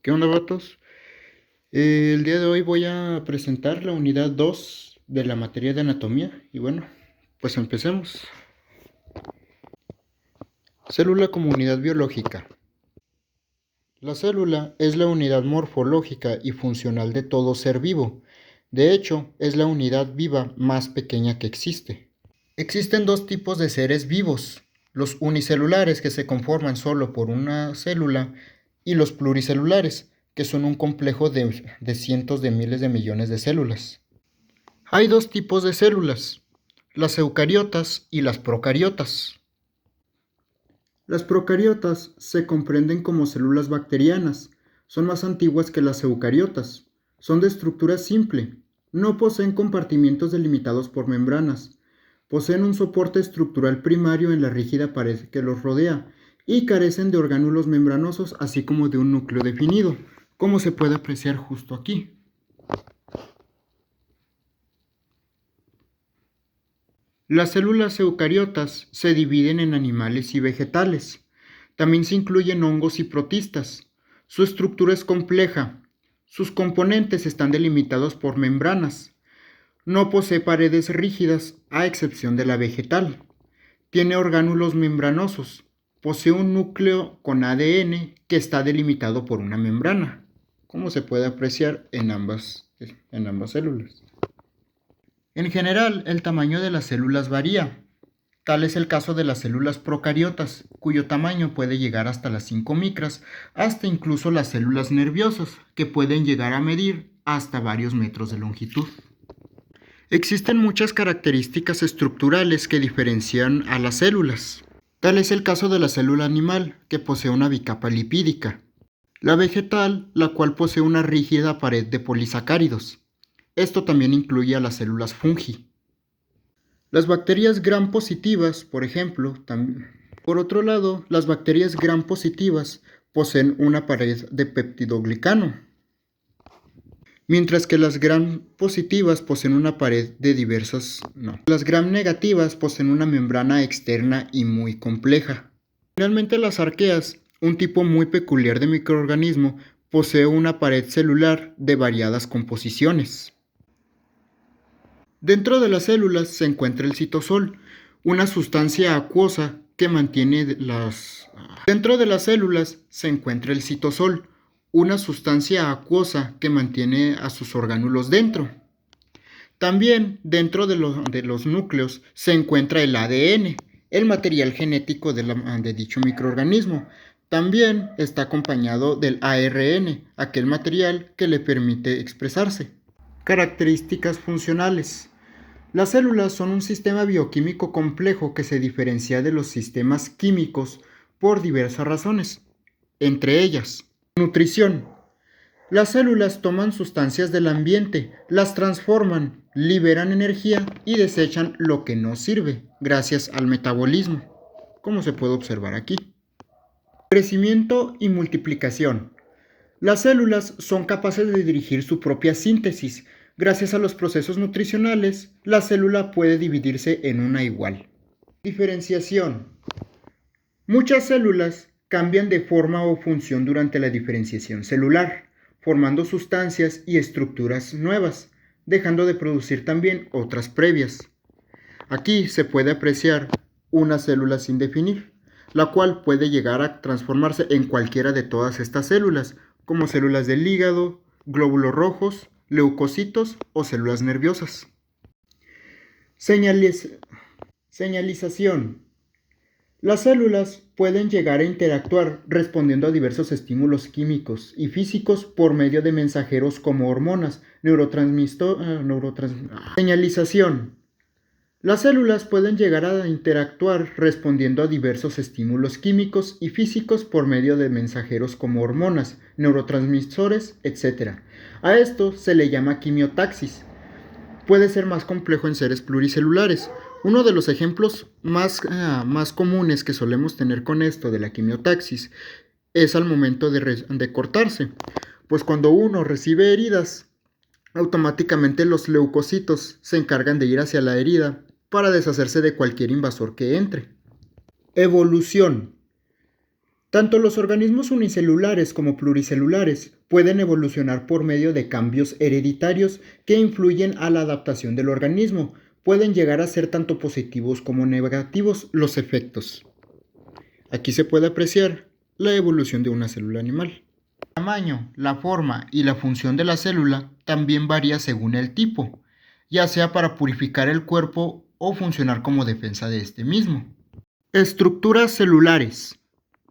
¿Qué onda, vatos? El día de hoy voy a presentar la unidad 2 de la materia de anatomía. Y bueno, pues empecemos. Célula como unidad biológica. La célula es la unidad morfológica y funcional de todo ser vivo. De hecho, es la unidad viva más pequeña que existe. Existen dos tipos de seres vivos: los unicelulares, que se conforman solo por una célula, y los pluricelulares, que son un complejo de cientos de miles de millones de células. Hay dos tipos de células: las eucariotas y las procariotas. Las procariotas se comprenden como células bacterianas. Son más antiguas que las eucariotas. Son de estructura simple. No poseen compartimientos delimitados por membranas. Poseen un soporte estructural primario en la rígida pared que los rodea y carecen de orgánulos membranosos, así como de un núcleo definido, como se puede apreciar justo aquí. Las células eucariotas se dividen en animales y vegetales. También se incluyen hongos y protistas. Su estructura es compleja. Sus componentes están delimitados por membranas. No posee paredes rígidas, a excepción de la vegetal. Tiene orgánulos membranosos. Posee un núcleo con ADN que está delimitado por una membrana, como se puede apreciar en ambas células. En general, el tamaño de las células varía. Tal es el caso de las células procariotas, cuyo tamaño puede llegar hasta las 5 micras, hasta incluso las células nerviosas, que pueden llegar a medir hasta varios metros de longitud. Existen muchas características estructurales que diferencian a las células. Tal es el caso de la célula animal, que posee una bicapa lipídica. La vegetal, la cual posee una rígida pared de polisacáridos. Esto también incluye a las células fungi. Las bacterias gram positivas, por ejemplo, también. Por otro lado, las bacterias gram positivas poseen una pared de peptidoglicano, mientras que las gram positivas poseen una pared de diversas. No. Las gram negativas poseen una membrana externa y muy compleja. Finalmente, las arqueas, un tipo muy peculiar de microorganismo, posee una pared celular de variadas composiciones. Dentro de las células se encuentra el citosol, una sustancia acuosa que mantiene las... Dentro de las células se encuentra el citosol, una sustancia acuosa que mantiene a sus orgánulos dentro. También dentro de los núcleos se encuentra el ADN, el material genético de dicho microorganismo. También está acompañado del ARN, aquel material que le permite expresarse. Características funcionales. Las células son un sistema bioquímico complejo que se diferencia de los sistemas químicos por diversas razones. Entre ellas, nutrición. Las células toman sustancias del ambiente, las transforman, liberan energía y desechan lo que no sirve, gracias al metabolismo, como se puede observar aquí. Crecimiento y multiplicación. Las células son capaces de dirigir su propia síntesis. Gracias a los procesos nutricionales, la célula puede dividirse en una igual. Diferenciación. Muchas células cambian de forma o función durante la diferenciación celular, formando sustancias y estructuras nuevas, dejando de producir también otras previas. Aquí se puede apreciar una célula sin definir, la cual puede llegar a transformarse en cualquiera de todas estas células, como células del hígado, glóbulos rojos, leucocitos o células nerviosas. Señalización. Las células pueden llegar a interactuar respondiendo a diversos estímulos químicos y físicos por medio de mensajeros como hormonas, Señalización. Las células pueden llegar a interactuar respondiendo a diversos estímulos químicos y físicos por medio de mensajeros como hormonas, neurotransmisores, etc. A esto se le llama quimiotaxis. Puede ser más complejo en seres pluricelulares. Uno de los ejemplos más comunes que solemos tener con esto de la quimiotaxis es al momento de cortarse, pues cuando uno recibe heridas, automáticamente los leucocitos se encargan de ir hacia la herida para deshacerse de cualquier invasor que entre. Evolución. Tanto los organismos unicelulares como pluricelulares pueden evolucionar por medio de cambios hereditarios que influyen a la adaptación del organismo. Pueden llegar a ser tanto positivos como negativos los efectos. Aquí se puede apreciar la evolución de una célula animal. El tamaño, la forma y la función de la célula también varía según el tipo, ya sea para purificar el cuerpo o funcionar como defensa de este mismo. Estructuras celulares.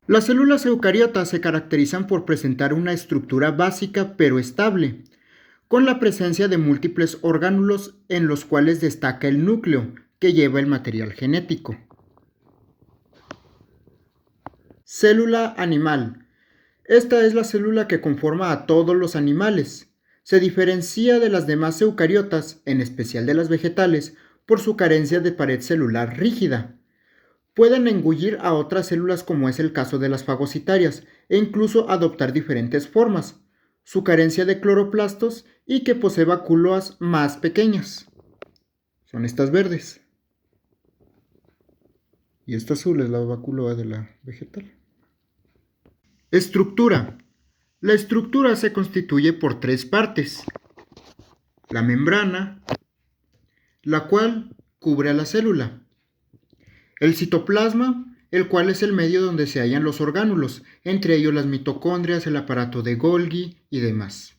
Las células eucariotas se caracterizan por presentar una estructura básica pero estable, con la presencia de múltiples orgánulos en los cuales destaca el núcleo, que lleva el material genético. Célula animal. Esta es la célula que conforma a todos los animales. Se diferencia de las demás eucariotas, en especial de las vegetales, por su carencia de pared celular rígida. Pueden engullir a otras células como es el caso de las fagocitarias e incluso adoptar diferentes formas, su carencia de cloroplastos y que posee vacuolas más pequeñas. Son estas verdes. Y esta azul es la vacúola de la vegetal. Estructura. La estructura se constituye por tres partes. La membrana, la cual cubre a la célula. El citoplasma, el cual es el medio donde se hallan los orgánulos, entre ellos las mitocondrias, el aparato de Golgi y demás.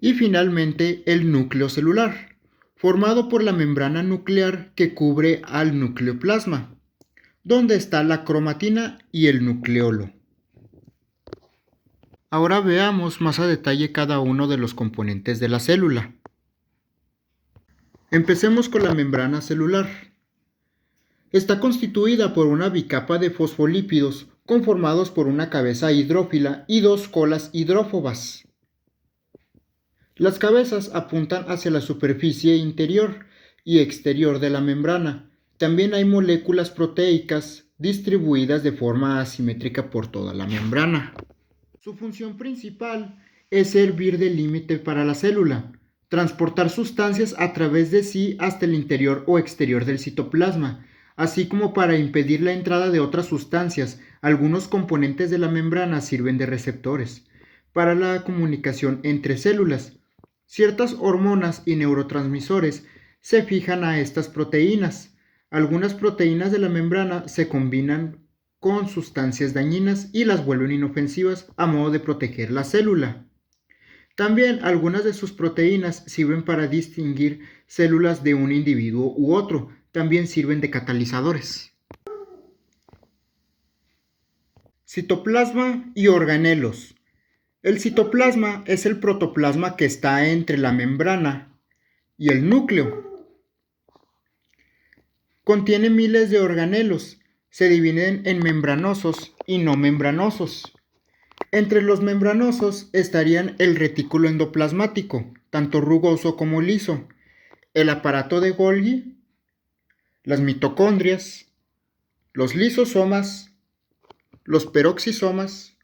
Y finalmente el núcleo celular, formado por la membrana nuclear que cubre al nucleoplasma, donde está la cromatina y el nucleolo. Ahora veamos más a detalle cada uno de los componentes de la célula. Empecemos con la membrana celular. Está constituida por una bicapa de fosfolípidos conformados por una cabeza hidrófila y dos colas hidrófobas. Las cabezas apuntan hacia la superficie interior y exterior de la membrana. También hay moléculas proteicas distribuidas de forma asimétrica por toda la membrana. Su función principal es servir de límite para la célula, transportar sustancias a través de sí hasta el interior o exterior del citoplasma, así como para impedir la entrada de otras sustancias. Algunos componentes de la membrana sirven de receptores para la comunicación entre células. Ciertas hormonas y neurotransmisores se fijan a estas proteínas. Algunas proteínas de la membrana se combinan con sustancias dañinas y las vuelven inofensivas a modo de proteger la célula. También algunas de sus proteínas sirven para distinguir células de un individuo u otro. También sirven de catalizadores. Citoplasma y organelos. El citoplasma es el protoplasma que está entre la membrana y el núcleo. Contiene miles de organelos. Se dividen en membranosos y no membranosos. Entre los membranosos estarían el retículo endoplasmático, tanto rugoso como liso, el aparato de Golgi, las mitocondrias, los lisosomas, los peroxisomas,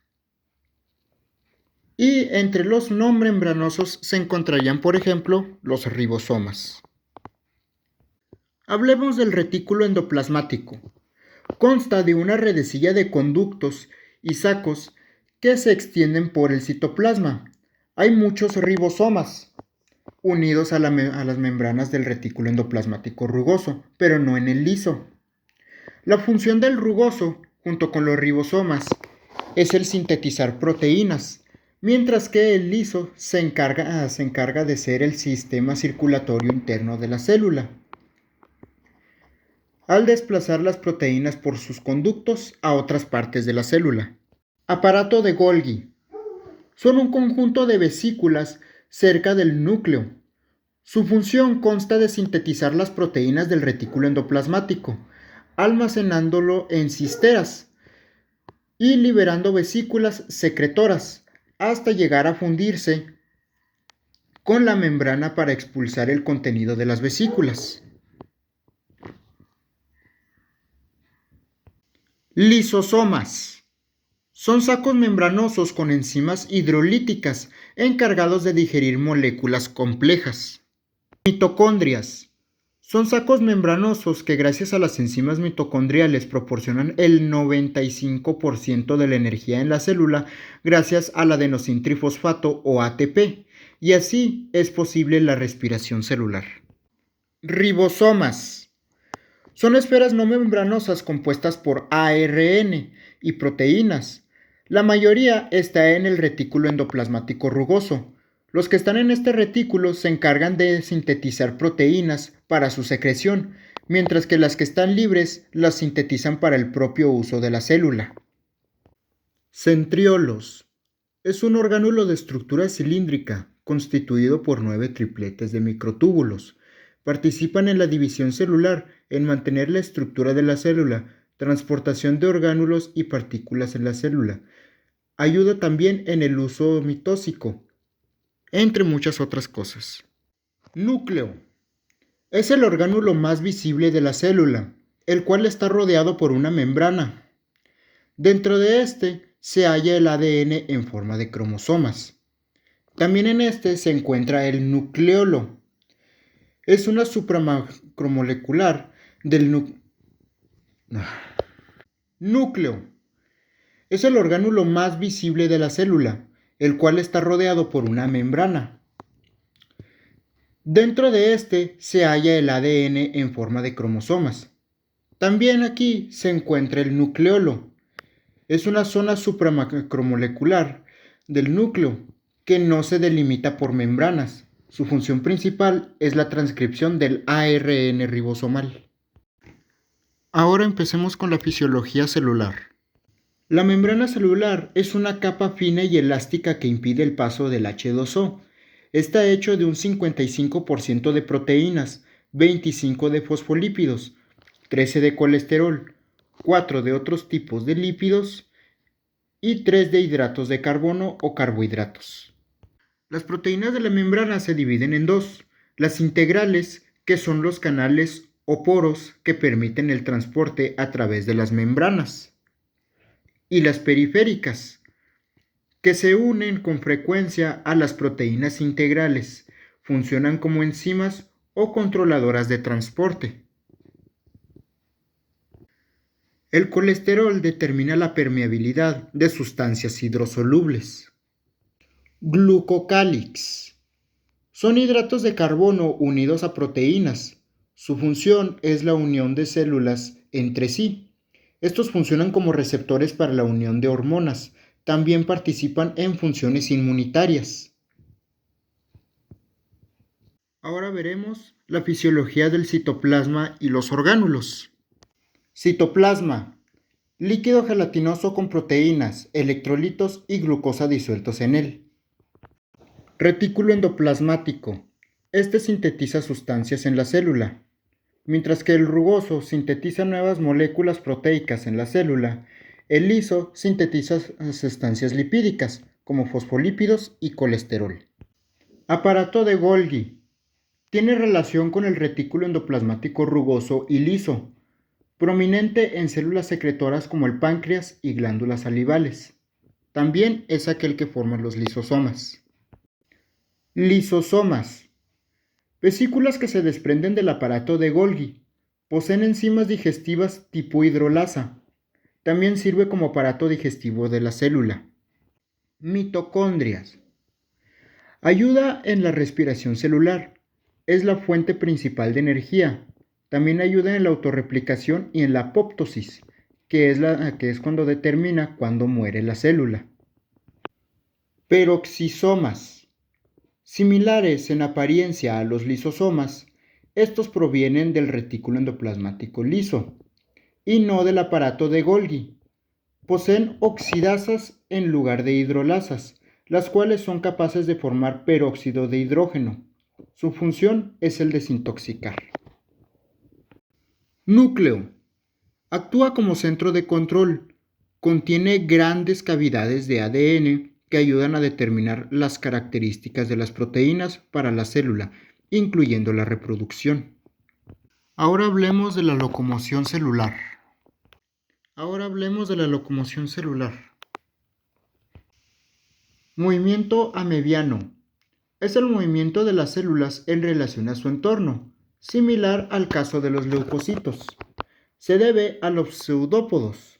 y entre los no membranosos se encontrarían, por ejemplo, los ribosomas. Hablemos del retículo endoplasmático. Consta de una redecilla de conductos y sacos que se extienden por el citoplasma. Hay muchos ribosomas unidos a las membranas del retículo endoplasmático rugoso, pero no en el liso. La función del rugoso, junto con los ribosomas, es el sintetizar proteínas, mientras que el liso se encarga de ser el sistema circulatorio interno de la célula, al desplazar las proteínas por sus conductos a otras partes de la célula. Aparato de Golgi. Son un conjunto de vesículas cerca del núcleo. Su función consta de sintetizar las proteínas del retículo endoplasmático, almacenándolo en cisteras y liberando vesículas secretoras hasta llegar a fundirse con la membrana para expulsar el contenido de las vesículas. Lisosomas. Son sacos membranosos con enzimas hidrolíticas encargados de digerir moléculas complejas. Mitocondrias. Son sacos membranosos que gracias a las enzimas mitocondriales proporcionan el 95% de la energía en la célula gracias al adenosintrifosfato o ATP, y así es posible la respiración celular. Ribosomas. Son esferas no membranosas compuestas por ARN y proteínas. La mayoría está en el retículo endoplasmático rugoso. Los que están en este retículo se encargan de sintetizar proteínas para su secreción, mientras que las que están libres las sintetizan para el propio uso de la célula. Centriolos. Es un orgánulo de estructura cilíndrica, constituido por 9 tripletes de microtúbulos. Participan en la división celular, en mantener la estructura de la célula, transportación de orgánulos y partículas en la célula. Ayuda también en el uso mitósico, entre muchas otras cosas. Núcleo. Es el orgánulo más visible de la célula, el cual está rodeado por una membrana. Dentro de este se halla el ADN en forma de cromosomas. También en este se encuentra el nucleolo. Es una supramacromolecular del núcleo. Es el orgánulo más visible de la célula, el cual está rodeado por una membrana. Dentro de este se halla el ADN en forma de cromosomas. También aquí se encuentra el nucleolo. Es una zona supramacromolecular del núcleo que no se delimita por membranas. Su función principal es la transcripción del ARN ribosomal. Ahora empecemos con la fisiología celular. La membrana celular es una capa fina y elástica que impide el paso del H2O. Está hecho de un 55% de proteínas, 25% de fosfolípidos, 13% de colesterol, 4% de otros tipos de lípidos y 3% de hidratos de carbono o carbohidratos. Las proteínas de la membrana se dividen en dos: las integrales, que son los canales o poros que permiten el transporte a través de las membranas, y las periféricas, que se unen con frecuencia a las proteínas integrales, funcionan como enzimas o controladoras de transporte. El colesterol determina la permeabilidad de sustancias hidrosolubles. Glucocálix. Son hidratos de carbono unidos a proteínas. Su función es la unión de células entre sí. Estos funcionan como receptores para la unión de hormonas. También participan en funciones inmunitarias. Ahora veremos la fisiología del citoplasma y los orgánulos. Citoplasma. Líquido gelatinoso con proteínas, electrolitos y glucosa disueltos en él. Retículo endoplasmático. Este sintetiza sustancias en la célula. Mientras que el rugoso sintetiza nuevas moléculas proteicas en la célula, el liso sintetiza sustancias lipídicas, como fosfolípidos y colesterol. Aparato de Golgi. Tiene relación con el retículo endoplasmático rugoso y liso, prominente en células secretoras como el páncreas y glándulas salivales. También es aquel que forma los lisosomas. Lisosomas. Vesículas que se desprenden del aparato de Golgi. Poseen enzimas digestivas tipo hidrolasa. También sirve como aparato digestivo de la célula. Mitocondrias. Ayuda en la respiración celular. Es la fuente principal de energía. También ayuda en la autorreplicación y en la apoptosis, que es cuando determina cuándo muere la célula. Peroxisomas. Similares en apariencia a los lisosomas, estos provienen del retículo endoplasmático liso y no del aparato de Golgi. Poseen oxidasas en lugar de hidrolasas, las cuales son capaces de formar peróxido de hidrógeno. Su función es el desintoxicar. Núcleo. Actúa como centro de control. Contiene grandes cavidades de ADN que ayudan a determinar las características de las proteínas para la célula, incluyendo la reproducción. Ahora hablemos de la locomoción celular. Movimiento amebiano. Es el movimiento de las células en relación a su entorno. similar al caso de los leucocitos. Se debe a los pseudópodos,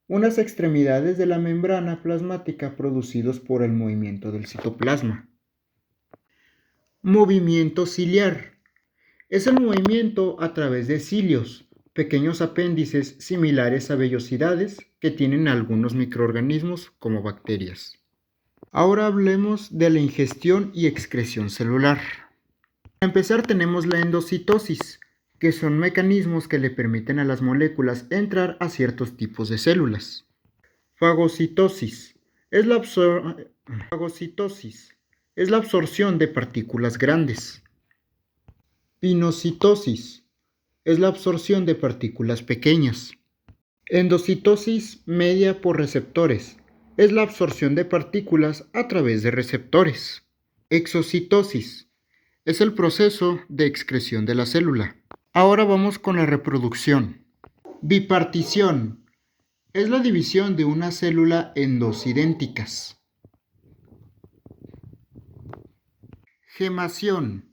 unas extremidades de la membrana plasmática producidos por el movimiento del citoplasma. Movimiento ciliar. Es el movimiento a través de cilios, pequeños apéndices similares a vellosidades que tienen algunos microorganismos como bacterias. Ahora hablemos de la ingestión y excreción celular. Para empezar tenemos la endocitosis, que son mecanismos que le permiten a las moléculas entrar a ciertos tipos de células. Fagocitosis es la absorción de partículas grandes. Pinocitosis es la absorción de partículas pequeñas. Endocitosis media por receptores es la absorción de partículas a través de receptores. Exocitosis es el proceso de excreción de la célula. Ahora vamos con la reproducción. Bipartición es la división de una célula en dos idénticas. Gemación.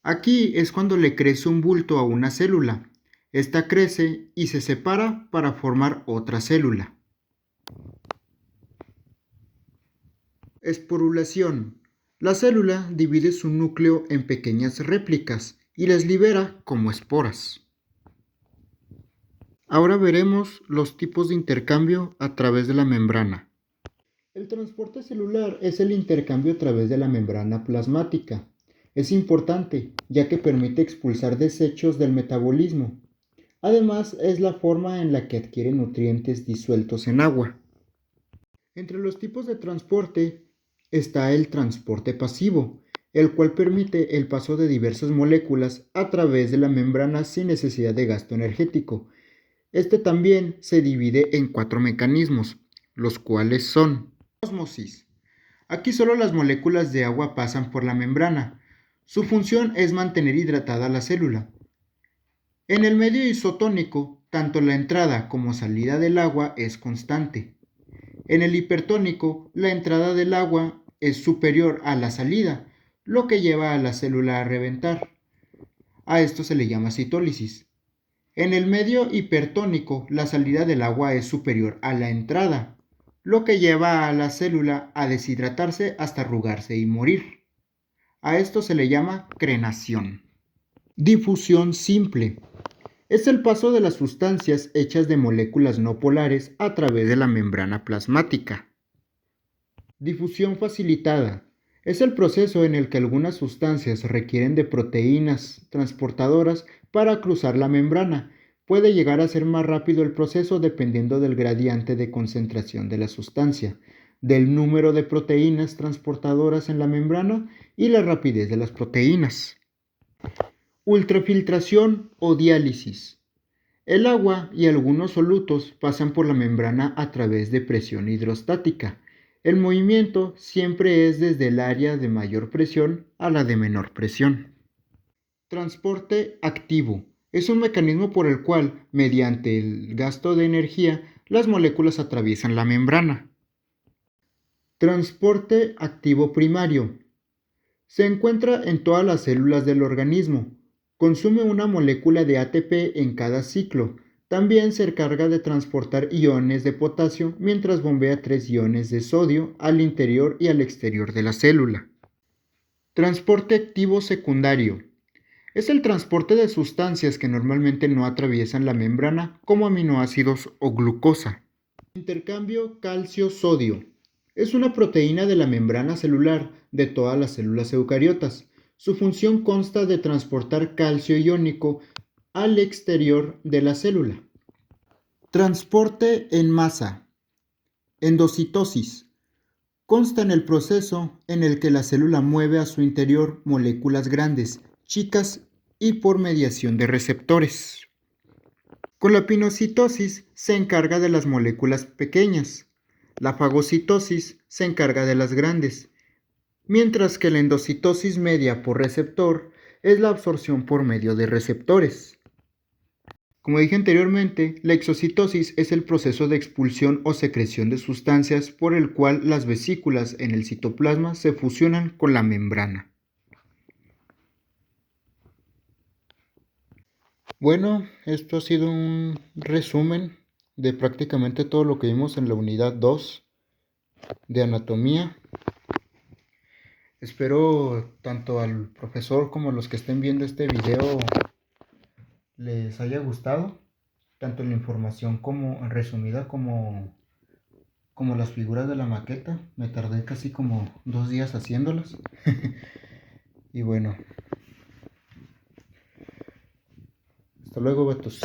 Aquí es cuando le crece un bulto a una célula. Esta crece y se separa para formar otra célula. Esporulación. La célula divide su núcleo en pequeñas réplicas y las libera como esporas. Ahora veremos los tipos de intercambio a través de la membrana. El transporte celular es el intercambio a través de la membrana plasmática. Es importante, ya que permite expulsar desechos del metabolismo. Además, es la forma en la que adquiere nutrientes disueltos en agua. Entre los tipos de transporte está el transporte pasivo, el cual permite el paso de diversas moléculas a través de la membrana sin necesidad de gasto energético. Este también se divide en 4 mecanismos, los cuales son: ósmosis. Aquí solo las moléculas de agua pasan por la membrana. Su función es mantener hidratada la célula. En el medio isotónico, tanto la entrada como salida del agua es constante. En el hipertónico, la entrada del agua es superior a la salida, lo que lleva a la célula a reventar. A esto se le llama citólisis. En el medio hipertónico, la salida del agua es superior a la entrada, lo que lleva a la célula a deshidratarse hasta arrugarse y morir. A esto se le llama crenación. Difusión simple. Es el paso de las sustancias hechas de moléculas no polares a través de la membrana plasmática. Difusión facilitada. Es el proceso en el que algunas sustancias requieren de proteínas transportadoras para cruzar la membrana. Puede llegar a ser más rápido el proceso dependiendo del gradiente de concentración de la sustancia, del número de proteínas transportadoras en la membrana y la rapidez de las proteínas. Ultrafiltración o diálisis. El agua y algunos solutos pasan por la membrana a través de presión hidrostática. El movimiento siempre es desde el área de mayor presión a la de menor presión. Transporte activo. Es un mecanismo por el cual, mediante el gasto de energía, las moléculas atraviesan la membrana. Transporte activo primario. Se encuentra en todas las células del organismo. Consume una molécula de ATP en cada ciclo. También se encarga de transportar iones de potasio mientras bombea 3 iones de sodio al interior y al exterior de la célula. Transporte activo secundario. Es el transporte de sustancias que normalmente no atraviesan la membrana, como aminoácidos o glucosa. Intercambio calcio-sodio. Es una proteína de la membrana celular de todas las células eucariotas. Su función consta de transportar calcio iónico al exterior de la célula. Transporte en masa. Endocitosis. Consta en el proceso en el que la célula mueve a su interior moléculas grandes, chicas y por mediación de receptores. Con la pinocitosis se encarga de las moléculas pequeñas. La fagocitosis se encarga de las grandes, mientras que la endocitosis media por receptor es la absorción por medio de receptores. Como dije anteriormente, la exocitosis es el proceso de expulsión o secreción de sustancias por el cual las vesículas en el citoplasma se fusionan con la membrana. Bueno, esto ha sido un resumen de prácticamente todo lo que vimos en la unidad 2 de anatomía. Espero tanto al profesor como a los que estén viendo este video les haya gustado, tanto la información como resumida como las figuras de la maqueta. Me tardé casi como 2 días haciéndolas. Y bueno, hasta luego, Betos.